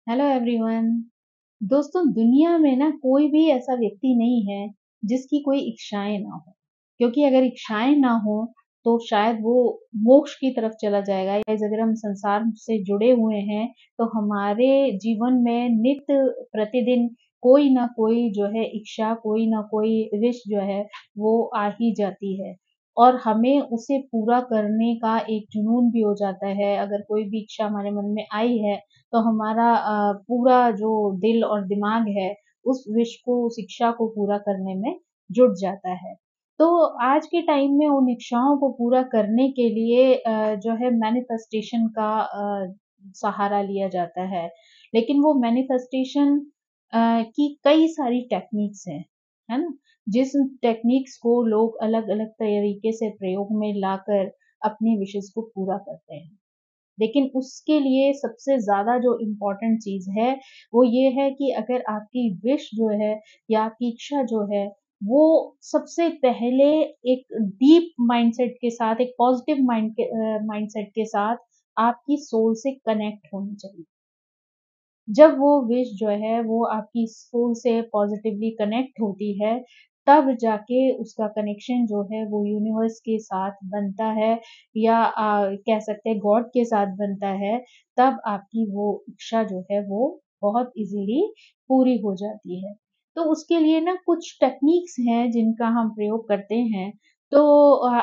Hello everyone. दोस्तों, दुनिया में ना कोई भी ऐसा व्यक्ति नहीं है जिसकी कोई इच्छाएं ना हो। क्योंकि अगर इच्छाएं ना हो तो शायद वो मोक्ष की तरफ चला जाएगा। या अगर हम संसार से जुड़े हुए हैं तो हमारे जीवन में नित्य प्रतिदिन कोई ना कोई जो है इच्छा, कोई ना कोई विश जो है वो आ ही जाती है। और हमें उसे पूरा करने का एक जुनून भी हो जाता है। अगर कोई भी इच्छा हमारे मन में आई है तो हमारा पूरा जो दिल और दिमाग है उस विश को, उस इच्छा को पूरा करने में जुट जाता है। तो आज के टाइम में उन इच्छाओं को पूरा करने के लिए जो है मैनिफेस्टेशन का सहारा लिया जाता है। लेकिन वो मैनिफेस्टेशन की कई सारी टेक्निक्स हैं, है ना? जिस टेक्निक्स को लोग अलग-अलग तरीके से प्रयोग में लाकर अपनी विशेस को पूरा करते हैं। लेकिन उसके लिए सबसे ज़्यादा जो इम्पोर्टेंट चीज़ है, वो ये है कि अगर आपकी विश जो है या आपकी इच्छा जो है, वो सबसे पहले एक डीप माइंडसेट के साथ, एक पॉज़िटिव माइंडसेट के साथ आपकी सोल से कनेक्ट होनी चाहिए। जब वो विश जो है वो आपकी सोल से पॉजिटिवली कनेक्ट होती है, तब जाके उसका कनेक्शन जो है वो यूनिवर्स के साथ बनता है या कह सकते हैं गॉड के साथ बनता है। तब आपकी वो इच्छा जो है वो बहुत इजीली पूरी हो जाती है। तो उसके लिए ना कुछ टेक्निक्स हैं जिनका हम प्रयोग करते हैं। तो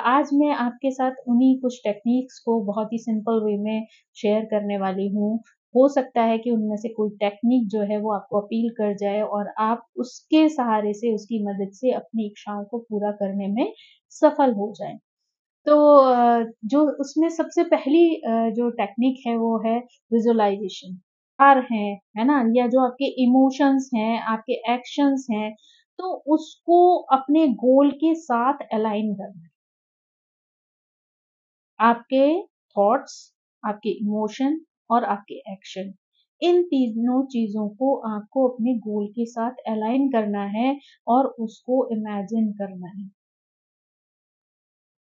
आज मैं आपके साथ उन्हीं कुछ टेक्निक्स को बहुत ही सिंपल वे में शेयर करने वाली हूँ। हो सकता है कि उनमें से कोई टेक्निक जो है वो आपको अपील कर जाए और आप उसके सहारे से, उसकी मदद से अपनी इच्छाओं को पूरा करने में सफल हो जाएँ। तो जो उसमें सबसे पहली जो टेक्निक है वो है विज़ुअलाइज़ेशन। है ना? या जो आपके इमोशंस हैं, आपके एक्शंस हैं, तो उसको अपने गोल के साथ अलाइन करना। आपके थॉट्स, आपके इमोशन और आपके एक्शन, इन तीनों चीज़ों को आपको अपने गोल के साथ अलाइन करना है और उसको इमेजिन करना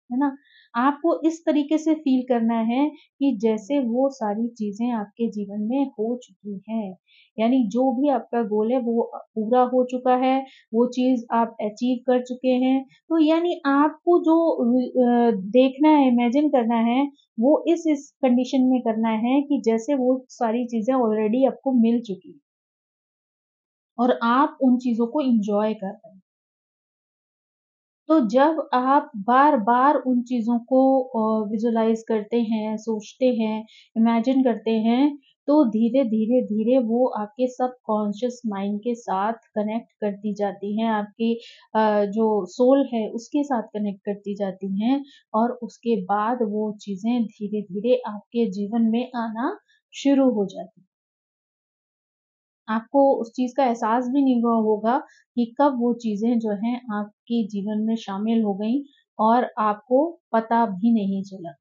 है ना? आपको इस तरीके से फ़ील करना है कि जैसे वो सारी चीज़ें आपके जीवन में हो चुकी हैं। यानी जो भी आपका गोल है वो पूरा हो चुका है, वो चीज़ आप अचीव कर चुके हैं। तो यानी आपको जो देखना है, इमेजिन करना है, वो इस कंडीशन में करना है कि जैसे वो सारी चीज़ें ऑलरेडी आपको मिल चुकी हैं और आप उन चीज़ों को एन्जॉय कर रहे हैं। तो जब आप बार-बार उन चीज़ों को विज़ुअलाइज़ करते हैं, सोचते हैं, इमेजिन करते हैं, तो धीरे-धीरे, धीरे वो आपके सबकॉन्शियस माइंड के साथ कनेक्ट करती जाती हैं, आपकी जो सोल है उसके साथ कनेक्ट करती जाती हैं और उसके बाद वो चीज़ें धीरे-धीरे आपके जीवन में आना शुरू हो जाती हैं। आपको उस चीज़ का एहसास भी नहीं हुआ होगा कि कब वो चीज़ें जो हैं आपके जीवन में शामिल हो गईं और आपको पता भी नहीं चला।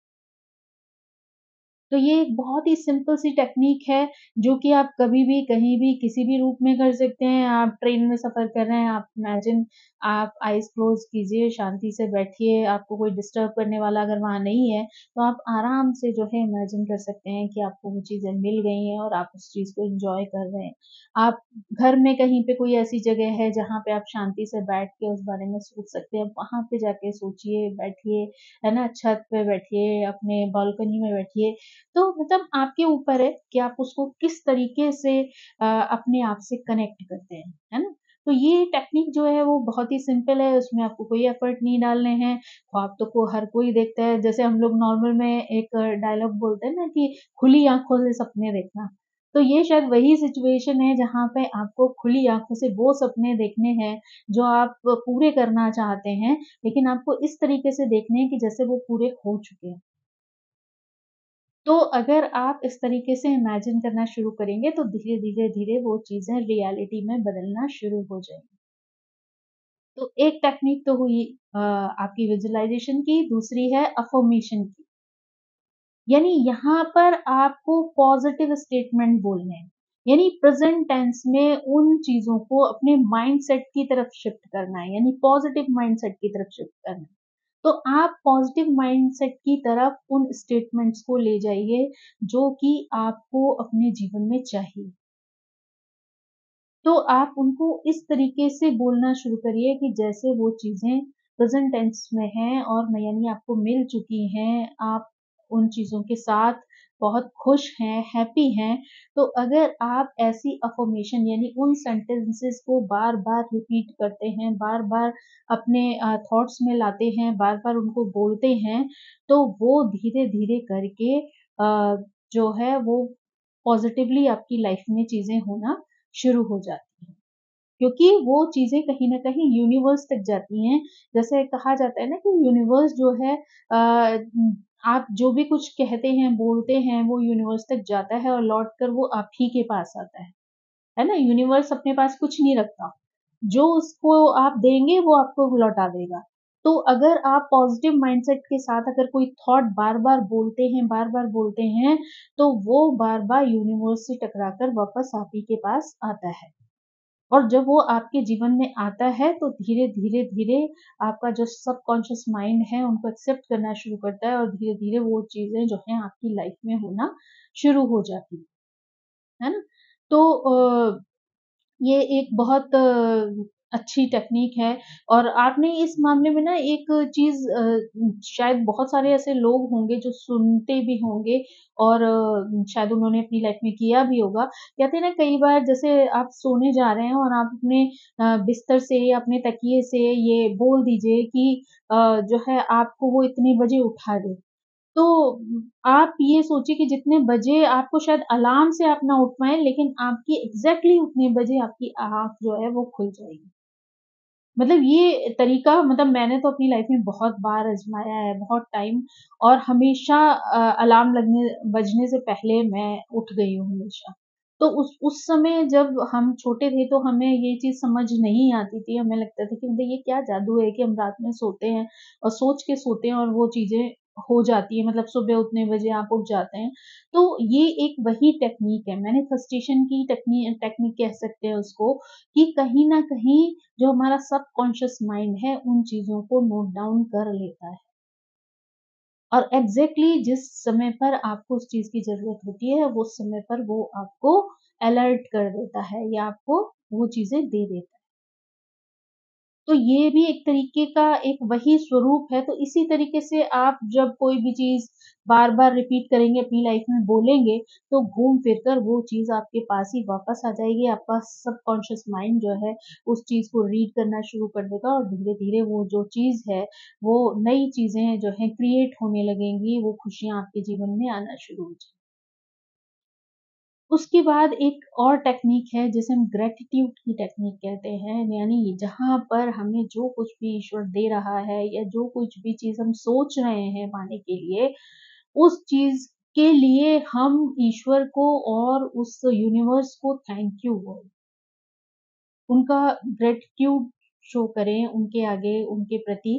तो ये एक बहुत ही सिंपल सी टेक्नीक है जो कि आप कभी भी, कहीं भी, किसी भी रूप में कर सकते हैं। आप ट्रेन में सफ़र कर रहे हैं, आप इमेजिन, आप आइज़ क्लोज़ कीजिए, शांति से बैठिए, आपको कोई डिस्टर्ब करने वाला अगर वहाँ नहीं है, तो आप आराम से जो है इमेजिन कर सकते हैं कि आपको वो चीज़ें मिल गई हैं और आप उस चीज़ को एन्जॉय कर रहे हैं। आप घर में कहीं पे कोई ऐसी जगह है जहाँ पे आप शांति से बैठ के उस बारे में सोच सकते हैं, वहाँ पे जाके सोचिए, बैठिए, है ना? छत पे बैठिए, अपने बालकनी में बैठिए। तो मतलब आपके ऊपर है कि आप उसको किस तरीके से अपने आप से कनेक्ट करते हैं, है ना? तो ये टेक्निक जो है वो बहुत ही सिंपल है, उसमें आपको कोई एफर्ट नहीं डालने हैं। ख्वाब तो को हर कोई देखता है, जैसे हम लोग नॉर्मल में एक डायलॉग बोलते हैं ना कि खुली आँखों से सपने देखना। तो ये शायद वही सिचुएशन है जहाँ पे आपको खुली आँखों से वो सपने देखने हैं जो आप पूरे करना चाहते हैं, लेकिन आपको इस तरीके से देखने हैं कि जैसे वो पूरे हो चुके हैं। तो अगर आप इस तरीके से इमेजिन करना शुरू करेंगे तो धीरे-धीरे वो चीज़ें रियलिटी में बदलना शुरू हो जाएँगी। तो एक टेक्निक तो हुई आपकी विजुअलाइज़ेशन की, दूसरी है अफ़र्मेशन की। यानी यहाँ पर आपको पॉज़िटिव स्टेटमेंट बोलने हैं। यानी प्रेज़ेंट टेंस में उन चीज़ों को अपने माइंडसेट की तरफ शिफ्ट करना है, यानी पॉज़िटिव माइंडसेट की तरफ शिफ्ट करना है। तो आप पॉज़िटिव माइंडसेट की तरफ उन स्टेटमेंट्स को ले जाइए जो कि आपको अपने जीवन में चाहिए। तो आप उनको इस तरीके से बोलना शुरू करिए कि जैसे वो चीज़ें प्रेज़ेंट टेंस में हैं और म यानी आपको मिल चुकी हैं, आप उन चीज़ों के साथ बहुत खुश हैं, हैप्पी हैं। तो अगर आप ऐसी अफ़र्मेशन यानी उन सेंटेंसेस को बार-बार रिपीट करते हैं, बार-बार अपने थॉट्स में लाते हैं, बार-बार उनको बोलते हैं, तो वो धीरे-धीरे करके जो है वो पॉज़िटिवली आपकी लाइफ़ में चीज़ें होना शुरू हो जाती हैं। क्योंकि वो चीज़ें कहीं न कहीं यूनिवर्स तक जाती हैं। जैसे कहा जाता है ना कि यूनिवर्स जो है आप जो भी कुछ कहते हैं, बोलते हैं, वो यूनिवर्स तक जाता है और लौट कर वो आप ही के पास आता है ना? यूनिवर्स अपने पास कुछ नहीं रखता। जो उसको आप देंगे वो आपको लौटा देगा। तो अगर आप पॉज़िटिव माइंडसेट के साथ अगर कोई थॉट बार-बार बोलते हैं, बार-बार बोलते हैं, तो वो बार-बार यूनिवर्स से टकरा कर वापस आप ही के पास आता है। और जब वो आपके जीवन में आता है तो धीरे-धीरे आपका जो सबकॉन्शियस माइंड है उनको एक्सेप्ट करना शुरू करता है और धीरे-धीरे वो चीज़ें जो हैं आपकी लाइफ़ में होना शुरू हो जाती हैं, है ना? तो ये एक बहुत अच्छी टेक्नीक है और आपने इस मामले में ना एक चीज़ शायद बहुत सारे ऐसे लोग होंगे जो सुनते भी होंगे और शायद उन्होंने अपनी लाइफ में किया भी होगा। कहते हैं ना कई बार जैसे आप सोने जा रहे हैं और आप अपने बिस्तर से या अपने तकिए से ये बोल दीजिए कि जो है आपको वो इतने बजे उठा दे। तो आप ये सोचिए कि जितने बजे आपको शायद अलार्म से आप ना उठ पाएँ, लेकिन आपकी एग्ज़ैक्टली उतने बजे आपकी आँख जो है वो खुल जाएगी। मतलब ये तरीका मतलब मैंने तो अपनी लाइफ़ में बहुत बार आज़माया है, बहुत टाइम और हमेशा अलार्म लगने बजने से पहले मैं उठ गई हूँ हमेशा। तो उस समय जब हम छोटे थे तो हमें ये चीज़ समझ नहीं आती थी, हमें लगता था कि मतलब ये क्या जादू है कि हम रात में सोते हैं और सोच के सोते हैं और वो चीज़ें हो जाती है मतलब सुबह उतने बजे आप उठ जाते हैं। तो ये एक वही टेक्नीक है, मैनिफेस्टेशन की टेक्नीक कह सकते हैं उसको कि कहीं न कहीं जो हमारा सबकॉन्शियस माइंड है उन चीज़ों को नोट डाउन कर लेता है और एग्ज़ैक्टली जिस समय पर आपको उस चीज़ की ज़रूरत होती है, उस समय पर वो आपको अलर्ट कर देता है या आपको वो चीज़ें दे देता है। तो ये भी एक तरीके का एक वही स्वरूप है, तो इसी तरीके से आप जब कोई भी चीज़ बार-बार रिपीट करेंगे, अपनी लाइफ़ में बोलेंगे, तो घूम-फिर कर वो चीज़ आपके पास ही वापस आ जाएगी। आपका सबकॉन्शियस माइंड जो है, उस चीज़ को रीड करना शुरू कर देगा और धीरे-धीरे वो जो चीज़ है, वो नई चीज़ें जो हैं क्रिएट होने लगेंगी, वो खुशियाँ आपके जीवन में आना शुरू हो जाएँगी। उसके बाद एक और टेक्नीक है जिसे हम ग्रैटिट्यूड की टेक्निक कहते हैं, यानी जहाँ पर हमें जो कुछ भी ईश्वर दे रहा है या जो कुछ भी चीज़ हम सोच रहे हैं पाने के लिए, उस चीज़ के लिए हम ईश्वर को और उस यूनिवर्स को थैंक यू बोलें। उनका ग्रैटिट्यूड शो करें उनके आगे, उनके प्रति।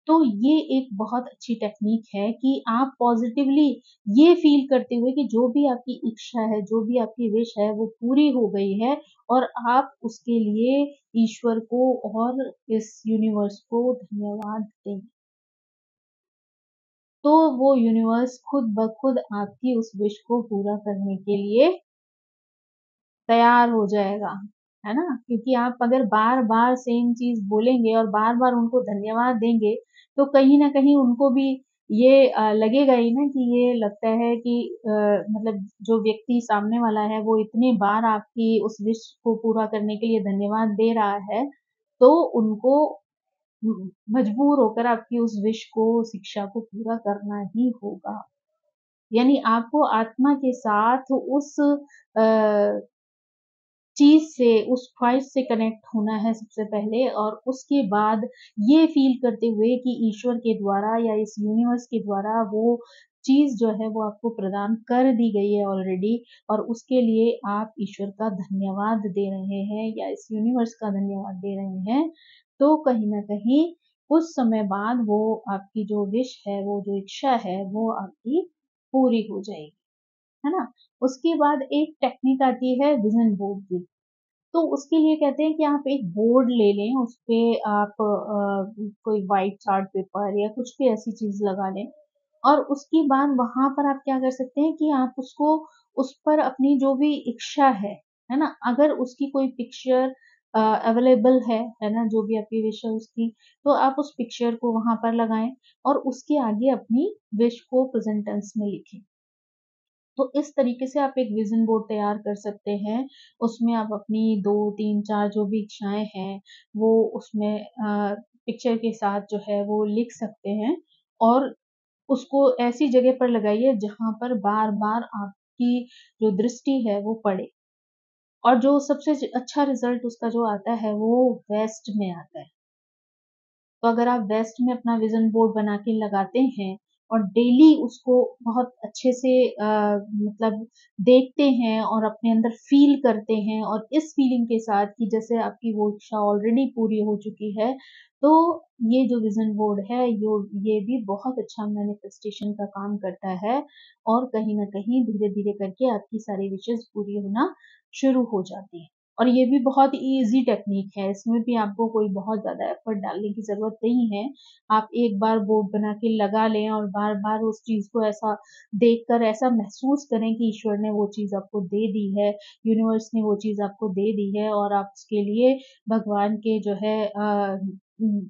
तो ये एक बहुत अच्छी टेक्नीक है कि आप पॉज़िटिवली ये फ़ील करते हुए कि जो भी आपकी इच्छा है, जो भी आपकी विश है, वो पूरी हो गई है और आप उसके लिए ईश्वर को और इस यूनिवर्स को धन्यवाद दें। तो वो यूनिवर्स खुद ब खुद आपकी उस विश को पूरा करने के लिए तैयार हो जाएगा, है ना? क्योंकि आप अगर बार-बार सेम चीज़ बोलेंगे और बार-बार उनको धन्यवाद देंगे, तो कहीं न कहीं उनको भी ये लगेगा ही ना कि ये लगता है कि मतलब जो व्यक्ति सामने वाला है, वो इतनी बार आपकी उस विश को पूरा करने के लिए धन्यवाद दे रहा है, तो उनको मजबूर होकर आपकी उस विश को, उस इच्छा को पूरा करना ही होगा। यानी आपको आत्मा के साथ उस चीज़ से, उस ख्वाहिश से कनेक्ट होना है सबसे पहले और उसके बाद ये फ़ील करते हुए कि ईश्वर के द्वारा या इस यूनिवर्स के द्वारा वो चीज़ जो है वो आपको प्रदान कर दी गई है ऑलरेडी और उसके लिए आप ईश्वर का धन्यवाद दे रहे हैं या इस यूनिवर्स का धन्यवाद दे रहे हैं, तो कहीं न कहीं कुछ समय बाद वो आपकी जो विश है, वो जो इच्छा है, वो आपकी पूरी हो जाएगी, है ना? उसके बाद एक टेक्निक आती है विज़न बोर्ड की। तो उसके लिए कहते हैं कि आप एक बोर्ड ले लें, उसपे आप कोई व्हाइट चार्ट पेपर या कुछ भी ऐसी चीज़ लगा लें और उसके बाद वहाँ पर आप क्या कर सकते हैं कि आप उसको उस पर अपनी जो भी इच्छा है है ना? अगर उसकी कोई पिक्चर अवेलेबल है ना? जो भी आपकी विश है उसकी, तो आप उस पिक्चर को वहाँ पर लगाएँ और उसके आगे अपनी विश को प्रेज़ेंट टेंस में लिखें। तो इस तरीके से आप एक विज़न बोर्ड तैयार कर सकते हैं। उसमें आप अपनी 2, 3, 4 जो भी इच्छाएँ हैं, वो उसमें पिक्चर के साथ जो है वो लिख सकते हैं और उसको ऐसी जगह पर लगाइए जहाँ पर बार-बार आपकी जो दृष्टि है वो पड़े। और जो सबसे अच्छा रिज़ल्ट उसका जो आता है वो वेस्ट में आता है। तो अगर आप वेस्ट में अपना विज़न बोर्ड बना के लगाते हैं और डेली उसको बहुत अच्छे से मतलब देखते हैं और अपने अंदर फ़ील करते हैं और इस फ़ीलिंग के साथ कि जैसे आपकी वो इच्छा ऑलरेडी पूरी हो चुकी है, तो ये जो विज़न बोर्ड है ये भी बहुत अच्छा मैनिफेस्टेशन का काम करता है और कहीं न कहीं धीरे-धीरे करके आपकी सारी विशेज़ पूरी होना शुरू हो जाती हैं। और ये भी बहुत ईज़ी टेक्नीक है, इसमें भी आपको कोई बहुत ज़्यादा एफ़र्ट डालने की ज़रूरत नहीं है। आप एक बार बोर्ड बना के लगा लें और बार-बार उस चीज़ को ऐसा देखकर ऐसा महसूस करें कि ईश्वर ने वो चीज़ आपको दे दी है, यूनिवर्स ने वो चीज़ आपको दे दी है और आप उसके लिए भगवान के जो है उम,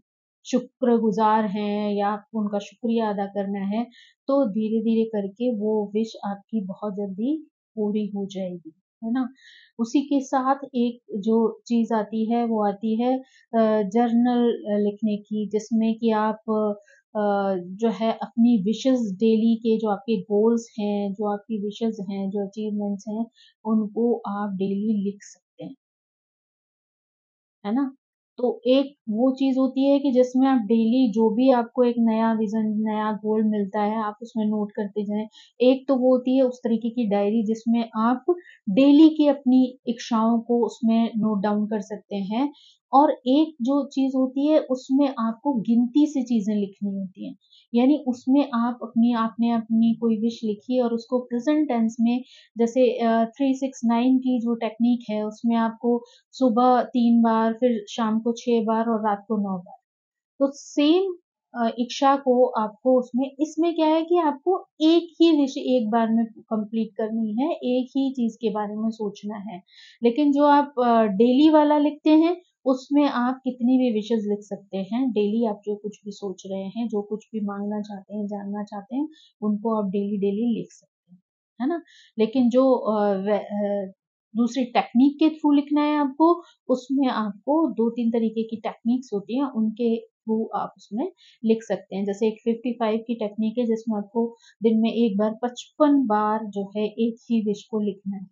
शुक्रगुज़ार हैं या आपको उनका शुक्रिया अदा करना है, तो धीरे-धीरे करके वो विश आपकी बहुत जल्दी पूरी हो जाएगी, है ना? उसी के साथ एक जो चीज़ आती है वो आती है जर्नल लिखने की जिसमें कि आप जो है अपनी विशेज़ डेली के जो आपके गोल्स हैं, जो आपकी विशेज़ हैं, जो अचीवमेंट्स हैं, उनको आप डेली लिख सकते हैं। है ना? तो एक वो चीज़ होती है कि जिसमें आप डेली जो भी आपको एक नया विज़न, नया गोल मिलता है, आप उसमें नोट करते जाएँ। एक तो वो होती है उस तरीके की डायरी जिसमें आप डेली की अपनी इच्छाओं को उसमें नोट डाउन कर सकते हैं और एक जो चीज़ होती है उसमें आपको गिनती से चीज़ें लिखनी होती हैं। यानी उसमें आप आपने अपनी कोई विश लिखी और उसको प्रेज़ेंट टेंस में जैसे 369 की जो टेक्नीक है उसमें आपको सुबह 3 बार, फिर शाम को 6 बार और रात को 9 बार। तो सेम इच्छा को आपको उसमें इसमें क्या है कि आपको एक ही विश एक बार में कंप्लीट करनी है, एक ही चीज़ के बारे में सोचना है। लेकिन जो आप डेली वाला लिखते हैं, उसमें आप कितनी भी विशेज़ लिख सकते हैं। डेली आप जो कुछ भी सोच रहे हैं, जो कुछ भी माँगना चाहते हैं, जानना चाहते हैं, उनको आप डेली-डेली लिख सकते हैं। है ना? लेकिन जो दूसरी टेक्नीक के थ्रू लिखना है आपको, उसमें आपको 2-3 तरीके की टेक्निक्स होती हैं, उनके थ्रू आप उसमें लिख सकते हैं। जैसे एक 55 की टेक्निक है जिसमें आपको दिन में एक बार 55 बार जो है एक ही विश को लिखना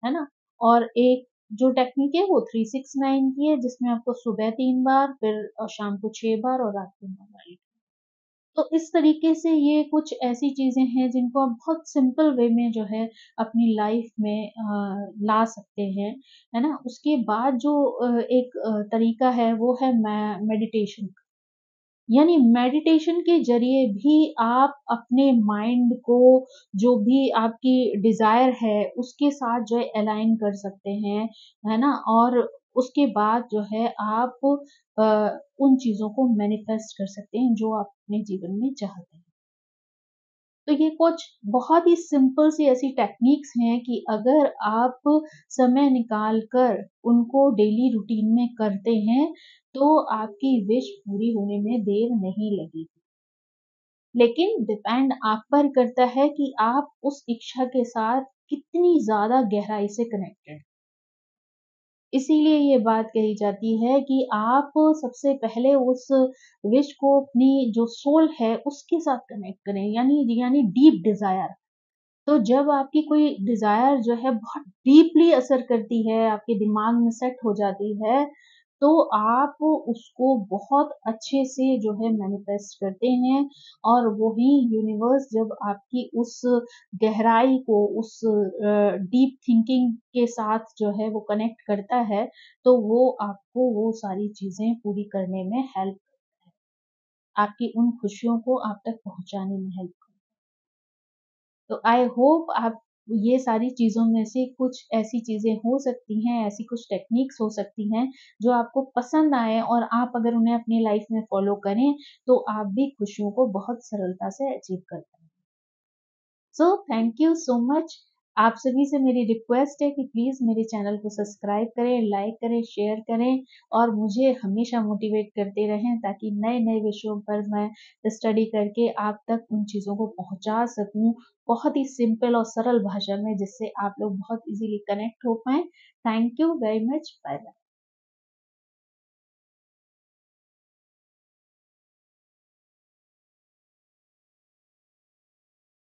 है ना? और एक जो टेक्निक है वो 369 की है जिसमें आपको सुबह 3 बार फिर शाम को 6 बार और रात को 9 बार लिखना है। तो इस तरीके से ये कुछ ऐसी चीज़ें हैं जिनको आप बहुत सिंपल वे में जो है अपनी लाइफ में ला सकते हैं, है ना? उसके बाद जो एक तरीका है वो है मेडिटेशन। यानी मेडिटेशन के ज़रिए भी आप अपने माइंड को जो भी आपकी डिज़ायर है, उसके साथ जो है अलाइन कर सकते हैं, है ना? और उसके बाद जो है आप अ, उन चीज़ों को मैनिफेस्ट कर सकते हैं जो आप अपने जीवन में चाहते हैं। तो ये कुछ बहुत ही सिंपल सी ऐसी टेक्निक्स हैं कि अगर आप समय निकाल कर उनको डेली रूटीन में करते हैं, तो आपकी विश पूरी होने में देर नहीं लगेगी। लेकिन डिपेंड आप पर करता है कि आप उस इच्छा के साथ कितनी ज़्यादा गहराई से कनेक्टेड। इसीलिए ये बात कही जाती है कि आप सबसे पहले उस विश को अपनी जो सोल है उसके साथ कनेक्ट करें यानी डीप डिज़ायर। तो जब आपकी कोई डिज़ायर जो है बहुत डीपली असर करती है, आपके दिमाग में सेट हो जाती है, तो आप उसको बहुत अच्छे से जो है मैनिफेस्ट करते हैं और वही यूनिवर्स जब आपकी उस गहराई को उस डीप थिंकिंग के साथ जो है वो कनेक्ट करता है, तो वो आपको वो सारी चीज़ें पूरी करने में हेल्प आपकी उन खुशियों को आप तक पहुँचाने में हेल्प तो आई होप आप ये सारी चीज़ों में से कुछ ऐसी चीज़ें हो सकती हैं, ऐसी कुछ टेक्निक्स हो सकती हैं, जो आपको पसंद आएँ और आप अगर उन्हें अपनी लाइफ़ में फ़ॉलो करें, तो आप भी खुशियों को बहुत सरलता से अचीव कर पाएँ। So thank you so much. आप सभी से मेरी रिक्वेस्ट है कि प्लीज़ मेरे चैनल को सब्सक्राइब करें, लाइक करें, शेयर करें और मुझे हमेशा मोटिवेट करते रहें ताकि नए-नए विषयों पर मैं स्टडी करके आप तक उन चीज़ों को पहुँचा सकूँ, बहुत ही सिंपल और सरल भाषा में जिससे आप लोग बहुत ईज़िली कनेक्ट हो पाएँ। Thank you very much. Bye bye.